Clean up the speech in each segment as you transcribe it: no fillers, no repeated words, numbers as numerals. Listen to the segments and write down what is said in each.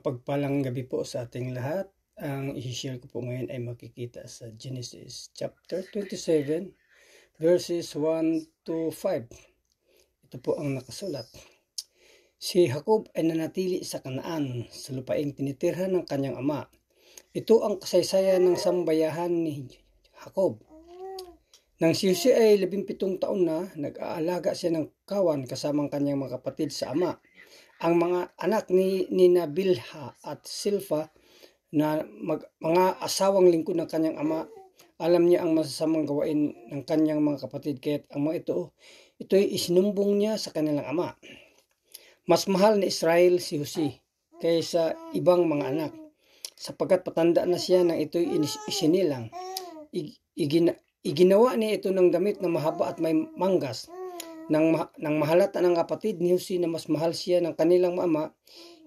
Mapagpalang gabi po sa ating lahat. Ang i-share ko po ngayon ay makikita sa Genesis chapter 27 verses 1 to 5. Ito po ang nakasulat. Si Jacob ay nanatili sa Kanaan sa lupaing tinitirhan ng kanyang ama. Ito ang kasaysayan ng sambayahan ni Jacob. Nang si Jose ay 17 taon na, nag-aalaga siya ng kawan kasamang kanyang mga kapatid sa ama. Ang mga anak ni Nina Bilha at Silfa na mga asawang lingkod ng kanyang ama, alam niya ang masasamang gawain ng kanyang mga kapatid, kaya't ang mga ito'y isinumbong niya sa kanilang ama. Mas mahal ni Israel si Jose kaysa ibang mga anak, sapagkat patanda na siya nang ito'y isinilang. Iginawa niya ito ng damit na mahaba at may manggas. Nang mahalata ng kapatid ni Jose na mas mahal siya ng kanilang ama,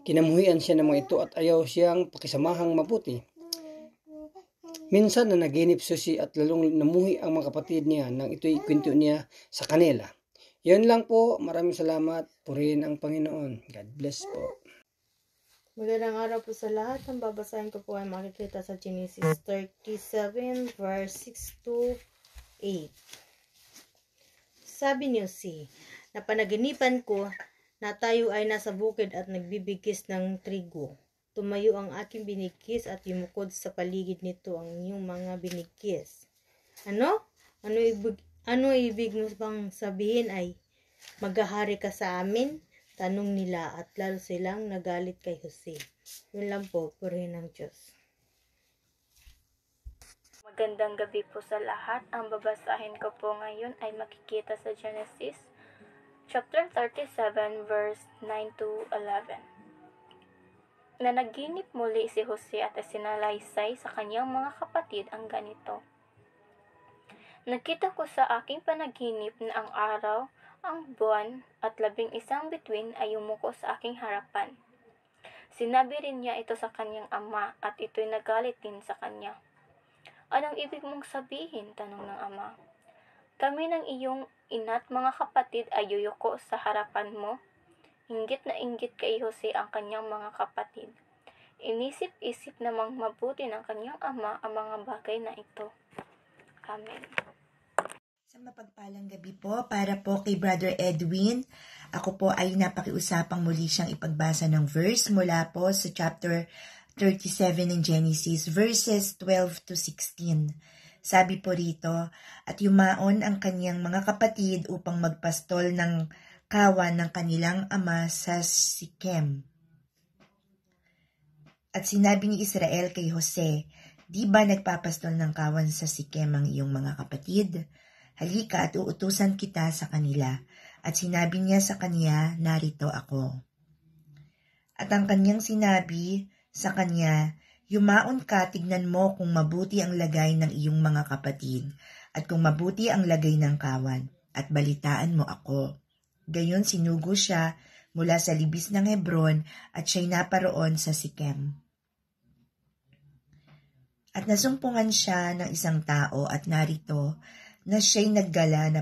kinamuhian siya ng mga ito at ayaw siyang pakisamahang mabuti. Minsan na naginip si Jose at lalong namuhi ang mga kapatid niya nang ito'y kwento niya sa kanila. Yan lang po. Maraming salamat. Purihin ang Panginoon. God bless po. Magandang araw po sa lahat. Ang babasahin ko po ay makikita sa Genesis 37 verse 6 to 8. Sabi ni Jose, napanaginipan ko na tayo ay nasa bukid at nagbibigkis ng trigo. Tumayo ang aking binigkis at yumukod sa paligid nito ang iyong mga binigkis. Ano? Ano ibig mo bang sabihin ay maghahari ka sa amin? Tanong nila at lalo silang nagalit kay Jose. Yun lang po, purihin ng Diyos. Magandang gabi po sa lahat. Ang babasahin ko po ngayon ay makikita sa Genesis chapter 37 verse 9 to 11. Nanaginip muli si Jose at isinalaysay sa kanyang mga kapatid ang ganito. Nakita ko sa aking panaginip na ang araw, ang buwan at 11 bituin ay yumuko sa aking harapan. Sinabi rin niya ito sa kanyang ama at ito'y nagalit din sa kanya. Anong ibig mong sabihin? Tanong ng ama. Kami ng iyong ina't mga kapatid ay yuyuko sa harapan mo. Inggit na inggit kay Jose ang kanyang mga kapatid. Inisip-isip namang mabuti ng kanyang ama ang mga bagay na ito. Amen. Sa mapagpalang gabi po para po kay Brother Edwin. Ako po ay napakiusapang muli siyang ipagbasa ng verse mula po sa chapter 37 ng Genesis, verses 12 to 16. Sabi po rito, at yumaon ang kanyang mga kapatid upang magpastol ng kawan ng kanilang ama sa Sikem. At sinabi ni Israel kay Jose, di ba nagpapastol ng kawan sa Sikem ang iyong mga kapatid? Halika at uutusan kita sa kanila. At sinabi niya sa kanya, narito ako. At ang kanyang sinabi sa kanya, yumaon ka, tignan mo kung mabuti ang lagay ng iyong mga kapatid, at kung mabuti ang lagay ng kawan, at balitaan mo ako. Gayon sinugo siya mula sa libis ng Hebron, at siya'y naparoon sa Sikem. At nasumpungan siya ng isang tao, at narito na siya'y naggala na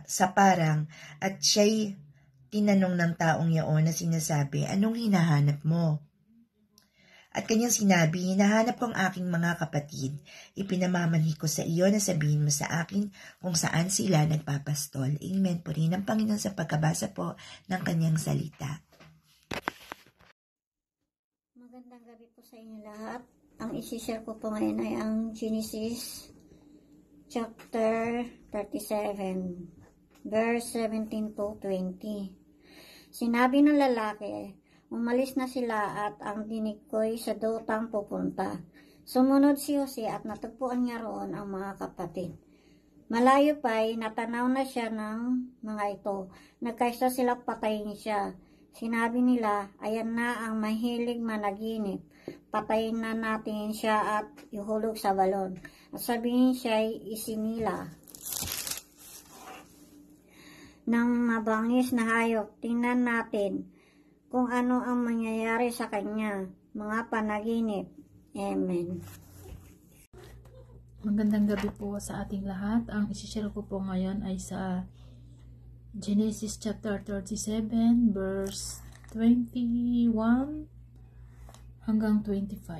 sa parang, at siya'y tinanong ng taong yaon na sinasabi, anong hinahanap mo? At kanyang sinabi, hinahanap ko ang aking mga kapatid. Ipinamamanhi ko sa iyo na sabihin mo sa akin kung saan sila nagpapastol. Amen po rin ang Panginoon sa pagkabasa po ng kanyang salita. Magandang gabi po sa inyo lahat. Ang isi-share ko po ngayon ay ang Genesis chapter 37 verse 17 to 20. Sinabi ng lalaki, umalis na sila at ang dinig ko'y sa Dothan pupunta. Sumunod si Jose at natagpuan niya roon ang mga kapatid. Malayo pa'y natanaw na siya ng mga ito. Nagkaisa sila patayin siya. Sinabi nila, ayan na ang mahilig managinip. Patayin na natin siya at ihulog sa balon. At sabihin siya'y isinila ng mabangis na hayop. Tingnan natin kung ano ang mangyayari sa kanya, mga panaginip. Amen. Magandang gabi po sa ating lahat. Ang isi-share ko po ngayon ay sa Genesis chapter 37 verse 21 hanggang 25.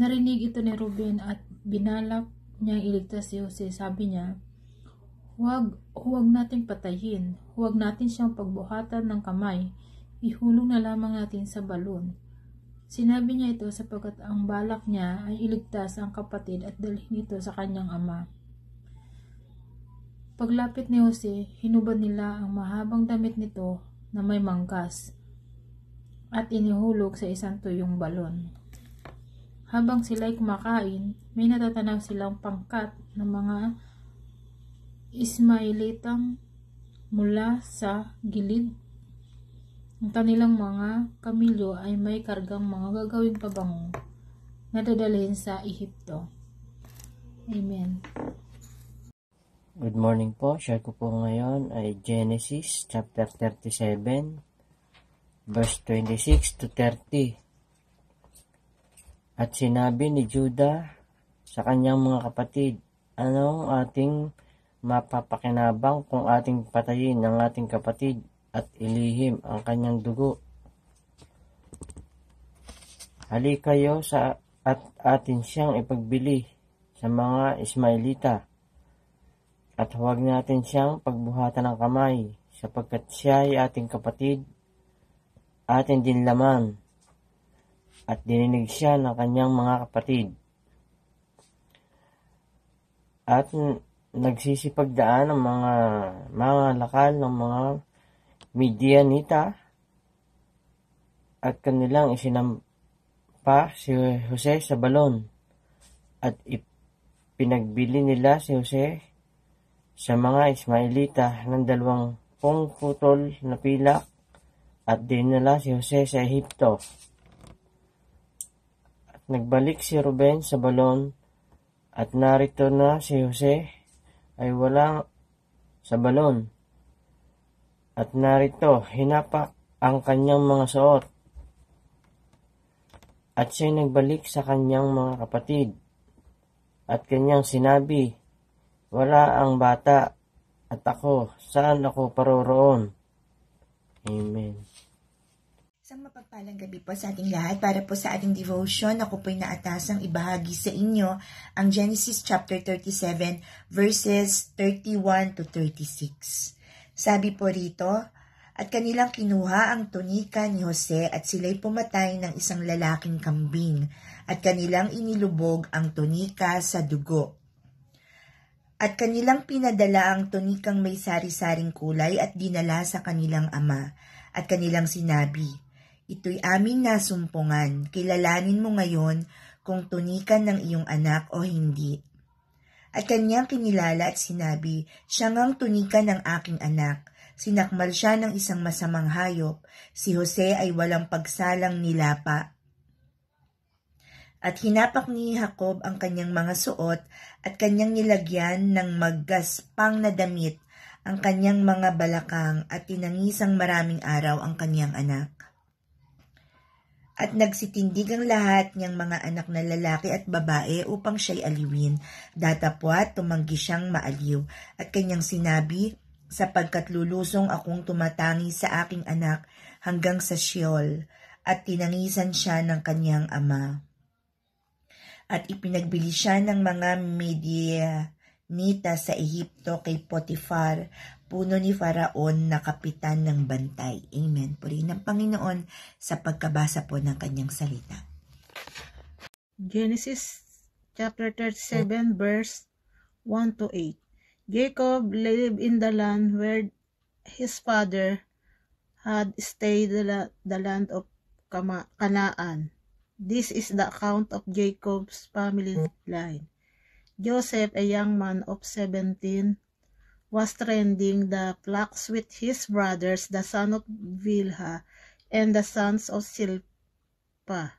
Narinig ito ni Ruben at binalak niyang iligtas si Jose. Sabi niya, huwag nating patayin. Huwag natin siyang pagbuhatan ng kamay. Ihulog na lamang natin sa balon. Sinabi niya ito sapagkat ang balak niya ay iligtas ang kapatid at dalhin ito sa kanyang ama. Paglapit ni Jose, hinubad nila ang mahabang damit nito na may manggas at inihulog sa isang tuyong balon. Habang sila'y kumakain, may natatanaw silang pangkat ng mga Ismailitang mula sa gilid. Ang kanilang mga kamilyo ay may kargang mga gagawing pabango na dadalhin sa Ehipto. Amen. Good morning po. Share ko po ngayon ay Genesis chapter 37 verse 26 to 30. At sinabi ni Judah sa kanyang mga kapatid, anong ating mapapakinabang kung ating patayin ang ating kapatid at ilihim ang kanyang dugo? Halik kayo at atin siyang ipagbili sa mga Ismailita at huwag natin siyang pagbuhatan ng kamay sapagkat siya ay ating kapatid, atin din laman. At dininig siya ng kanyang mga kapatid. At nagsisipagdaan ang mga lakal ng mga Midianita at kanilang isinampa si Jose sa balon. At pinagbili nila si Jose sa mga Ismailita ng 20 putol na pilak at dinala si Jose sa Ehipto. Nagbalik si Ruben sa balon at narito na si Jose ay wala sa balon. At narito, hinapak ang kanyang mga suot. At siya'y nagbalik sa kanyang mga kapatid. At kanyang sinabi, wala ang bata at ako, saan ako paroroon? Amen. Isang mapagpalang gabi po sa ating lahat. Para po sa ating devotion, ako po'y naatasang ibahagi sa inyo ang Genesis chapter 37 verses 31 to 36. Sabi po rito, at kanilang kinuha ang tunika ni Jose at sila'y pumatay ng isang lalaking kambing at kanilang inilubog ang tunika sa dugo. At kanilang pinadala ang tunikang may sari-saring kulay at dinala sa kanilang ama at kanilang sinabi, ito'y aming nasumpungan, kilalanin mo ngayon kung tunikan ng iyong anak o hindi. At kanyang kinilala at sinabi, siya ngang tunikan ng aking anak. Sinakmal siya ng isang masamang hayop. Si Jose ay walang pagsalang nilapa. At hinapak ni Jacob ang kanyang mga suot at kanyang nilagyan ng maggaspang na damit ang kanyang mga balakang at tinangisang maraming araw ang kanyang anak. At nagsitindig ang lahat niyang mga anak na lalaki at babae upang siya'y aliwin. Datapwat tumanggi siyang maaliw at kanyang sinabi, sapagkat lulusong akong tumatangi sa aking anak hanggang sa Sheol, at tinangisan siya ng kanyang ama. At ipinagbili siya ng mga Midianita sa Ehipto kay Potifar, puno ni Faraon na kapitan ng bantay. Amen. Purihin ng Panginoon sa pagkabasa po ng kanyang salita. Genesis chapter 37 verse 1 to 8. Jacob lived in the land where his father had stayed, the land of Canaan. This is the account of Jacob's family line. Joseph, a young man of 17, was tending the flocks with his brothers, the son of Bilhah, and the sons of Zilpah,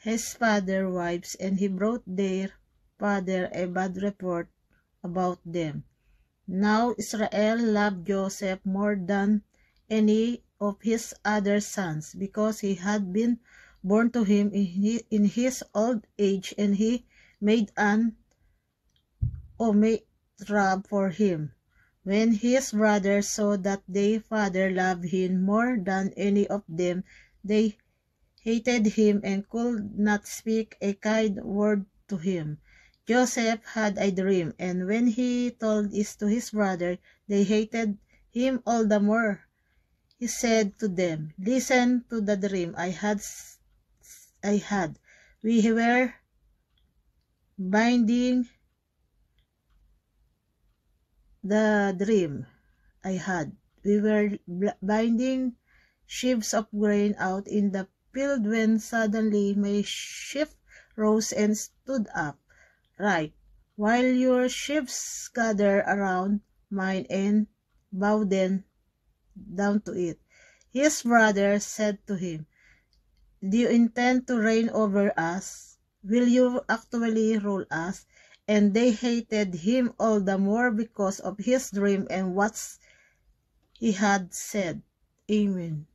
his father's wives, and he brought their father a bad report about them. Now Israel loved Joseph more than any of his other sons, because he had been born to him in his old age, and he made an omertah for him. When his brothers saw that their father loved him more than any of them, they hated him and could not speak a kind word to him. Joseph had a dream, and when he told it to his brother, they hated him all the more. He said to them, "Listen to the dream I had. We were binding the dream I had. We were binding sheaves of grain out in the field when suddenly my sheaf rose and stood up, right, while your sheaves gathered around mine and bowed down to it." His brother said to him, "Do you intend to reign over us? Will you actually rule us?" And they hated him all the more because of his dream and what he had said. Amen.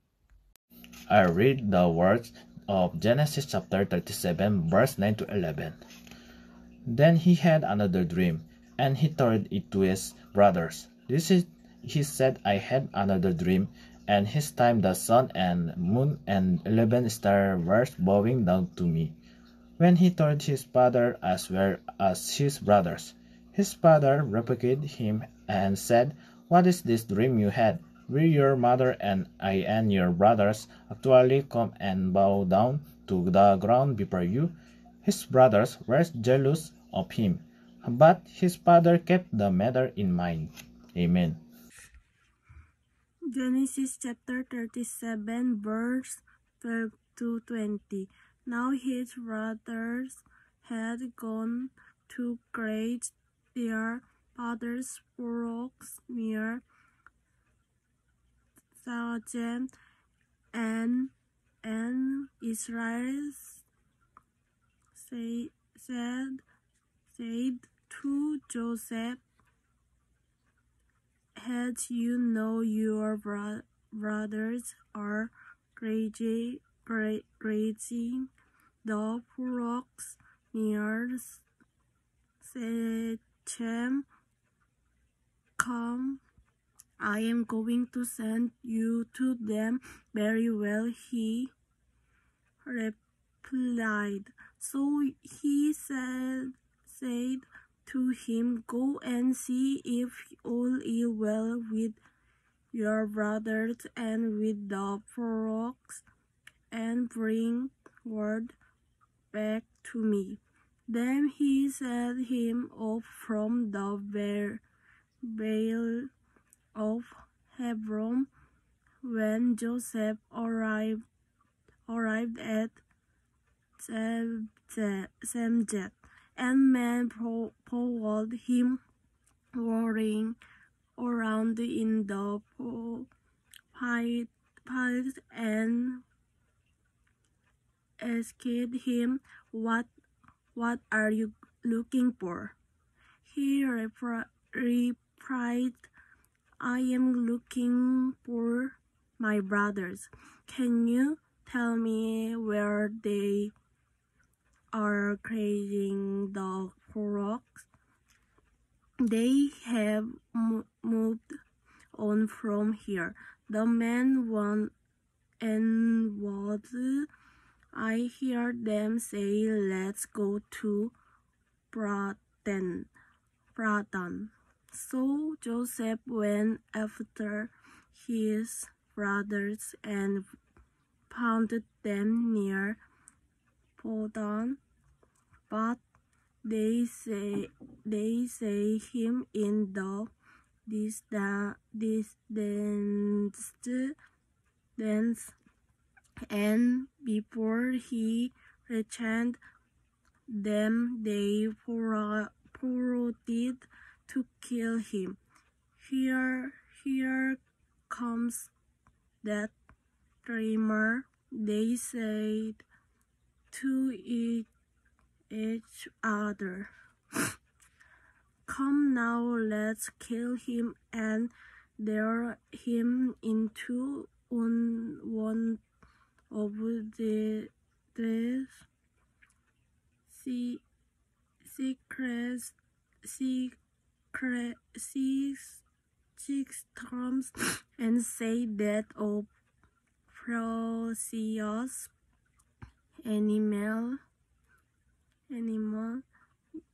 I read the words of Genesis chapter 37, verse 9 to 11. Then he had another dream, and he told it to his brothers. He said, "I had another dream, and this time the sun and moon and 11 stars were bowing down to me." When he told his father as well as his brothers, his father rebuked him and said, "What is this dream you had? Will your mother and I and your brothers actually come and bow down to the ground before you?" His brothers were jealous of him, but his father kept the matter in mind. Amen. Genesis chapter 37, verse 12 to 20. Now his brothers had gone to graze their father's flocks near Shechem, and Israel said to Joseph, "Had you know your brothers are grazing the flocks near Shechem, come, I am going to send you to them." "Very well," he replied. So he said to him, "Go and see if all is well with your brothers and with the flocks, and bring word back to me." Then he sent him off from the Vale of Hebron. When Joseph arrived at Samjet, and men followed him, roaring around in the fields, and asked him, What are you looking for?" He replied, "I am looking for my brothers. Can you tell me where they are grazing the flocks?" "They have moved on from here," the man won, "and what I hear them say, 'Let's go to Pradhan.'" So Joseph went after his brothers and found them near Pradhan, but they say him in the distance, and before he reached them, they plotted to kill him. Here comes that dreamer," they said to each other. "Come now, let's kill him and throw him into one of the six tombs, and say that of Precious animal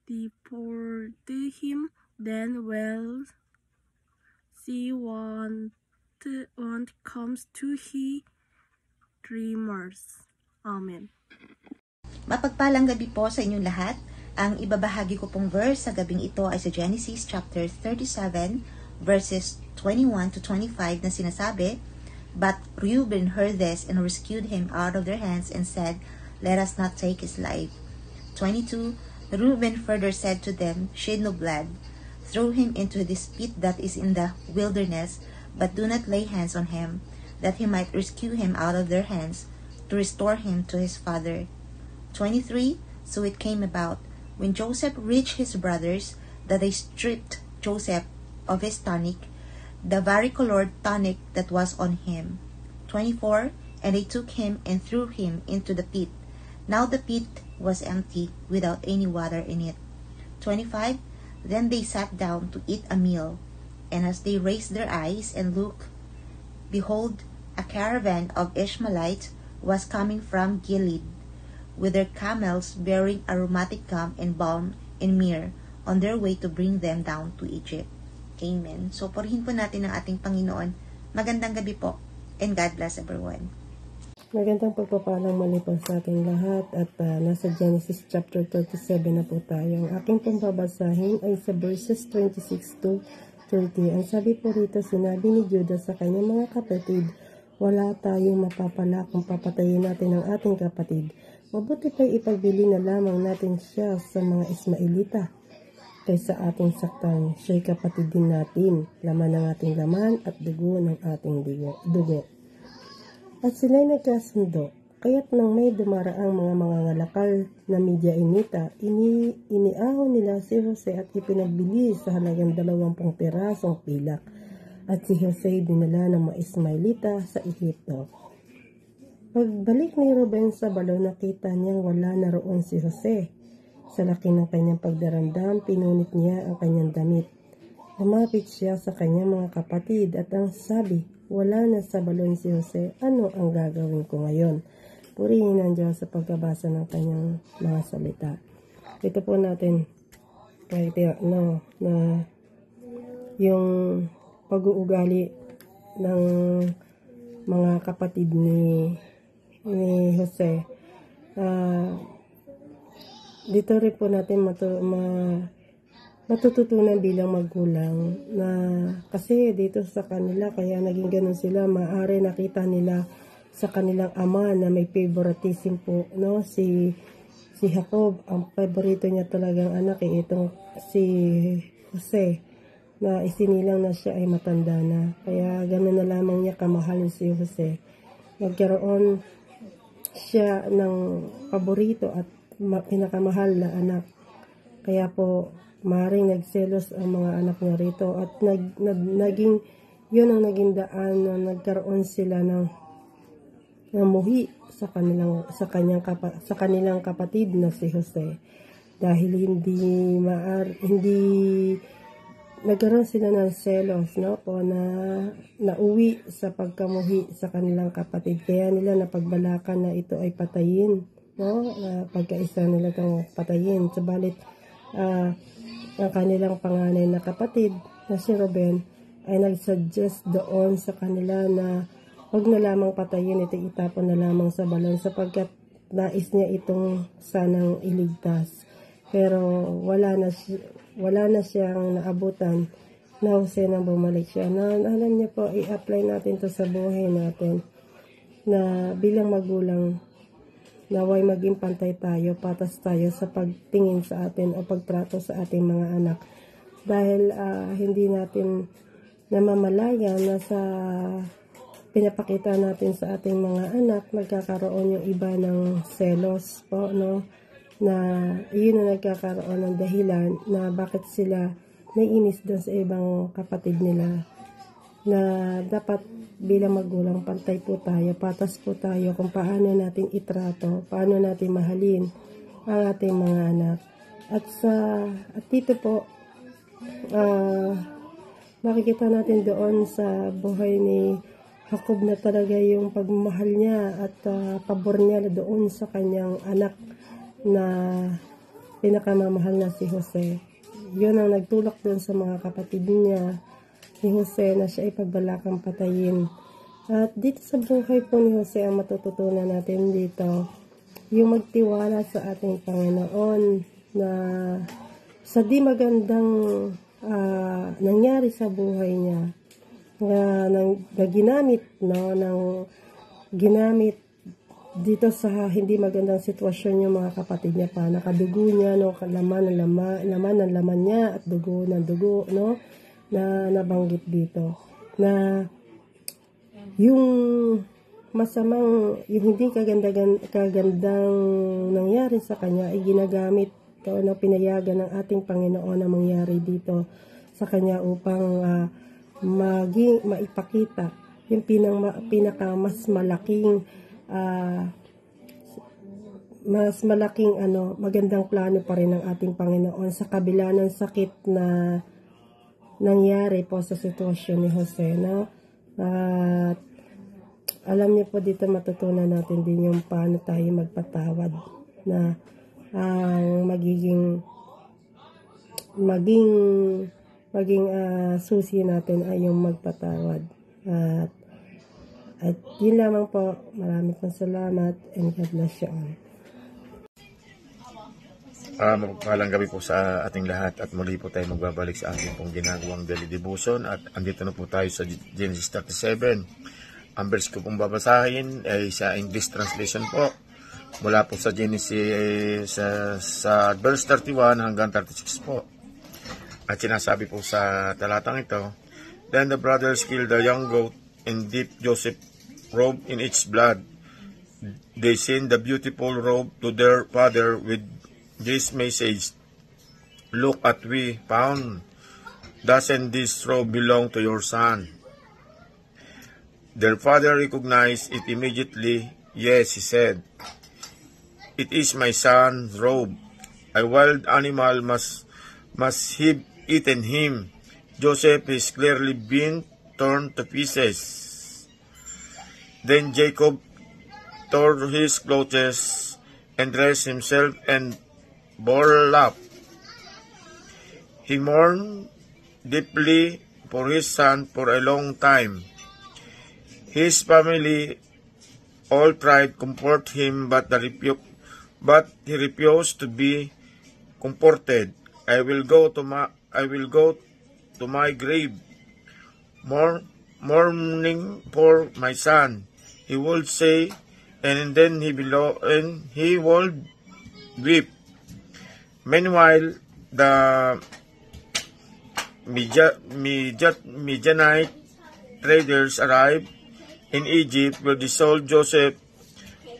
devored him. Then while she want comes to he dreamers. Amen. Mapagpalang gabi po sa inyong lahat. Ang ibabahagi ko pong verse sa gabing ito ay sa Genesis chapter 37 verses 21 to 25 na sinasabi, "But Reuben heard this and rescued him out of their hands and said, Let us not take his life." 22, Reuben further said to them, "Shed no blood. Throw him into this pit that is in the wilderness, but do not lay hands on him, that he might rescue him out of their hands, to restore him to his father." 23, so it came about, when Joseph reached his brothers, that they stripped Joseph of his tunic, the varicolored tunic that was on him. 24, and they took him and threw him into the pit. Now the pit was empty, without any water in it. 25, then they sat down to eat a meal, and as they raised their eyes and looked, behold, a caravan of Ishmaelites was coming from Gilead, with their camels bearing aromatic gum and balm and myrrh, on their way to bring them down to Egypt. Amen. So, purihin po natin ang ating Panginoon. Magandang gabi po, and God bless everyone. Magandang pagpapalang muli po sa ating lahat at nasa Genesis chapter 37 na po tayo. Ang aking pong babasahin ay sa verses 26 to 30. Ang sabi po rito, sinabi ni Judah sa kanyang mga kapatid, "Wala tayong mapapala kung papatayin natin ang ating kapatid. Mabuti pa'y ipagbili na lamang natin siya sa mga Ismaelita kaysa ating saktan. Siya'y kapatid din natin, laman ng ating laman at dugo ng ating dugo." At sila'y nagkasundo, kaya't nang may dumaraang mga mangangalakal na Midyainita, iniahon nila si Jose at ipinagbili sa halagang 20 pirasong pilak. At si Jose dinala ng mga Ismaelita sa Ehipto. Pagbalik ni Ruben sa balo, nakita niyang wala na roon si Jose. Sa laki ng kanyang pagdarandam, pinunit niya ang kanyang damit. Lumapit siya sa kanyang mga kapatid at ang sabi, "Wala na sa balon si Jose, ano ang gagawin ko ngayon?" Purihin ang Diyos sa pagkabasa ng kanyang mga salita. Ito po natin, kahit na yung pag-uugali ng mga kapatid ni Jose. Dito rin po natin matututunan bilang magulang na kasi dito sa kanila, kaya naging ganun sila, maaari nakita nila sa kanilang ama na may favoritism po, no? Si Jacob, ang favorito niya talagang anak itong si Jose, na isinilang na siya ay matanda na. Kaya ganun na lamang niya kamahal si Jose. Nagkaroon siya ng paborito at pinakamahal na anak. Kaya po, maaaring nagselos ang mga anak niya rito at yun ang naging daan na nagkaroon sila ng muhi sa kanilang kapatid na si Jose, dahil hindi nagkaroon sila ng selos, no, po na nauwi sa pagkamuhi sa kanilang kapatid, kaya nila napagbalakan na ito ay patayin, no, pagkaisa nila itong patayin. Subalit ang kanilang panganay na kapatid na si Ruben ay nagsuggest doon sa kanila na huwag na lamang patayin ito, itapon na lamang sa balon, sapagkat nais niya itong sanang iligtas. Pero wala na siyang naabutan na Jose nang bumalik siya. Alam niyo po, i-apply natin to sa buhay natin na bilang magulang, naway maging pantay tayo, patas tayo sa pagtingin sa atin o pagtrato sa ating mga anak. Dahil hindi natin namamalaya na sa pinapakita natin sa ating mga anak, nagkakaroon yung iba ng selos po, no? Na yun na nagkakaroon ng dahilan na bakit sila naiinis doon sa ibang kapatid nila. Na dapat bilang magulang, pantay po tayo, patas po tayo kung paano natin itrato, paano natin mahalin ang ating mga anak. At dito po, makikita natin doon sa buhay ni hakob na talaga yung pagmamahal niya at pabor niya doon sa kanyang anak na pinakamamahal na si Jose. Yun ang nagtulak doon sa mga kapatid niya ni Jose na siya ipagbalakang patayin. At dito sa buhay po ni Jose, ang matututunan natin dito, yung magtiwala sa ating Panginoon na sa di magandang nangyari sa buhay niya, na ginamit, ginamit dito sa hindi magandang sitwasyon yung mga kapatid niya pa. Nakadugo niya, laman ng laman niya at dugo ng dugo, na nabanggit dito. Na yung masamang, yung hindi kagandang nangyari sa kanya ay ginagamit na pinayagan ng ating Panginoon na mangyari dito sa kanya upang maipakita yung pinaka mas malaking magandang plano pa rin ng ating Panginoon sa kabila ng sakit na nangyari po sa sitwasyon ni Jose, At alam niyo po dito matutunan natin din yung paano tayo magpatawad, na ang magiging susi natin ay yung magpatawad. At yun lamang po. Maraming pong salamat and God bless you all. Mapagpalang gabi po sa ating lahat at muli po tayo magbabalik sa ating pong ginagawang daily devotion at andito na po tayo sa Genesis 37. Ang verse ko pong babasahin ay sa English translation po mula po sa Genesis sa verse 31 hanggang 36 po. At sinasabi po sa talatang ito, Then the brothers killed the young goat and dipped Joseph's robe in its blood. They sent the beautiful robe to their father with this message, Look at we found. Doesn't this robe belong to your son? Their father recognized it immediately. Yes, he said, It is my son's robe. A wild animal must have eaten him. Joseph is clearly been torn to pieces. Then Jacob tore his clothes and dressed himself and bore up. He mourned deeply for his son for a long time. His family all tried to comfort him, but he refused to be comforted. I will go to my grave, mourning for my son, he would say, and then he would weep. Meanwhile, the Midianite traders arrived in Egypt, where they sold Joseph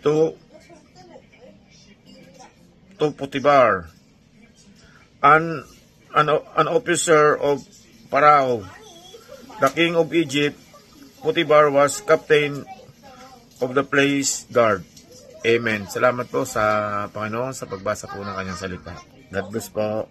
to Potiphar, an officer of Pharaoh, the king of Egypt. Potiphar was captain of the place guard. Amen. Salamat po sa Panginoon sa pagbasa po ng kanyang salita. God bless po.